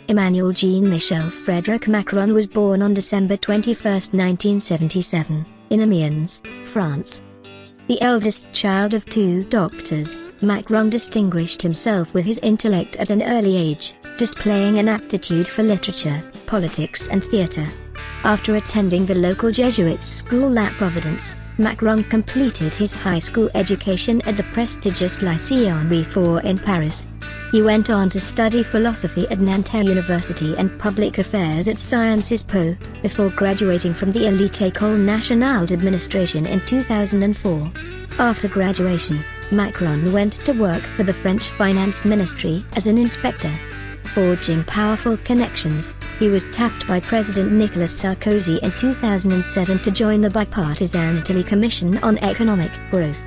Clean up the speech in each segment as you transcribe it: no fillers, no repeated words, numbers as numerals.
Emmanuel Jean-Michel Frédéric Macron was born on December 21, 1977, in Amiens, France. The eldest child of two doctors, Macron distinguished himself with his intellect at an early age, displaying an aptitude for literature, politics and theatre. After attending the local Jesuit school at Providence, Macron completed his high school education at the prestigious Lycée Henri IV in Paris. He went on to study philosophy at Nanterre University and public affairs at Sciences Po, before graduating from the elite École Nationale d'Administration in 2004. After graduation, Macron went to work for the French Finance Ministry as an inspector. Forging powerful connections, he was tapped by President Nicolas Sarkozy in 2007 to join the bipartisan Italy Commission on Economic Growth.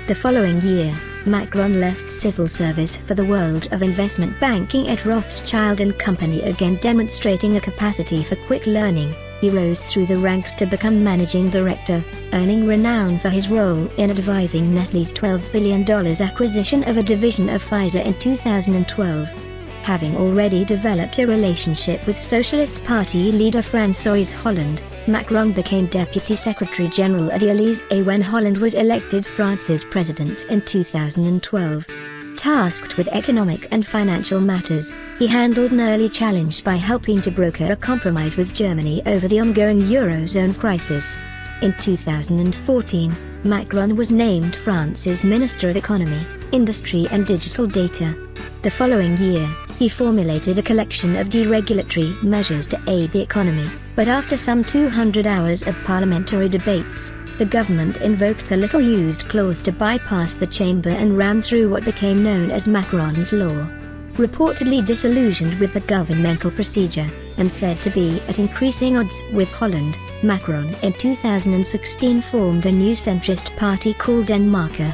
The following year, Macron left civil service for the world of investment banking at Rothschild & Company, again demonstrating a capacity for quick learning. He rose through the ranks to become managing director, earning renown for his role in advising Nestlé's $12 billion acquisition of a division of Pfizer in 2012. Having already developed a relationship with Socialist Party leader François Hollande, Macron became Deputy Secretary General at the Élysée when Hollande was elected France's president in 2012. Tasked with economic and financial matters, he handled an early challenge by helping to broker a compromise with Germany over the ongoing Eurozone crisis. In 2014, Macron was named France's Minister of Economy, Industry and Digital Data. The following year, he formulated a collection of deregulatory measures to aid the economy, but after some 200 hours of parliamentary debates, the government invoked a little-used clause to bypass the chamber and ran through what became known as Macron's Law. Reportedly disillusioned with the governmental procedure, and said to be at increasing odds with Hollande, Macron in 2016 formed a new centrist party called Denmarker.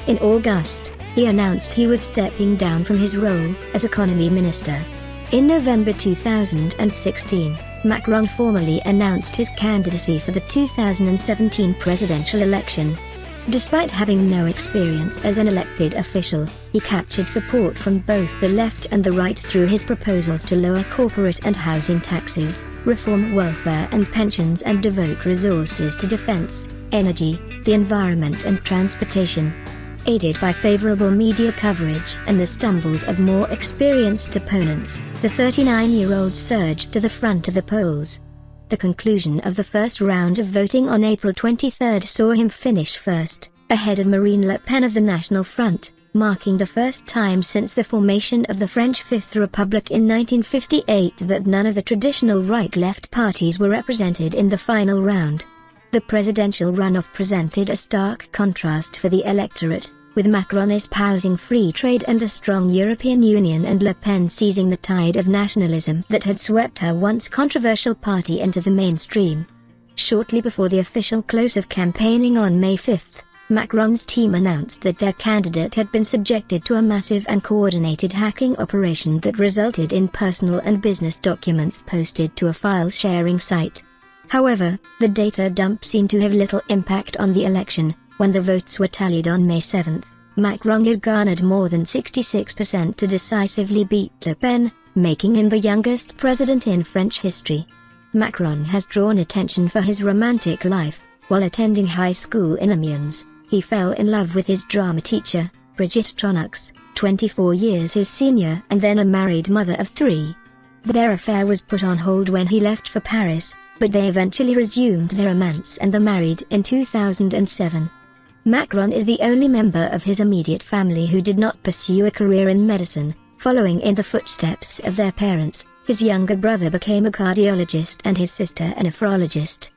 In August, he announced he was stepping down from his role as economy minister. In November 2016, Macron formally announced his candidacy for the 2017 presidential election. Despite having no experience as an elected official, he captured support from both the left and the right through his proposals to lower corporate and housing taxes, reform welfare and pensions, and devote resources to defense, energy, the environment and transportation. Aided by favorable media coverage and the stumbles of more experienced opponents, the 39-year-old surged to the front of the polls. The conclusion of the first round of voting on April 23 saw him finish first, ahead of Marine Le Pen of the National Front, marking the first time since the formation of the French Fifth Republic in 1958 that none of the traditional right-left parties were represented in the final round. The presidential runoff presented a stark contrast for the electorate, with Macron espousing free trade and a strong European Union, and Le Pen seizing the tide of nationalism that had swept her once controversial party into the mainstream. Shortly before the official close of campaigning on May 5, Macron's team announced that their candidate had been subjected to a massive and coordinated hacking operation that resulted in personal and business documents posted to a file-sharing site. However, the data dump seemed to have little impact on the election. When the votes were tallied on May 7, Macron had garnered more than 66% to decisively beat Le Pen, making him the youngest president in French history. Macron has drawn attention for his romantic life. While attending high school in Amiens, he fell in love with his drama teacher, Brigitte Tronux, 24 years his senior and then a married mother of 3. Their affair was put on hold when he left for Paris, but they eventually resumed their romance and were married in 2007. Macron is the only member of his immediate family who did not pursue a career in medicine. Following in the footsteps of their parents, his younger brother became a cardiologist and his sister a nephrologist.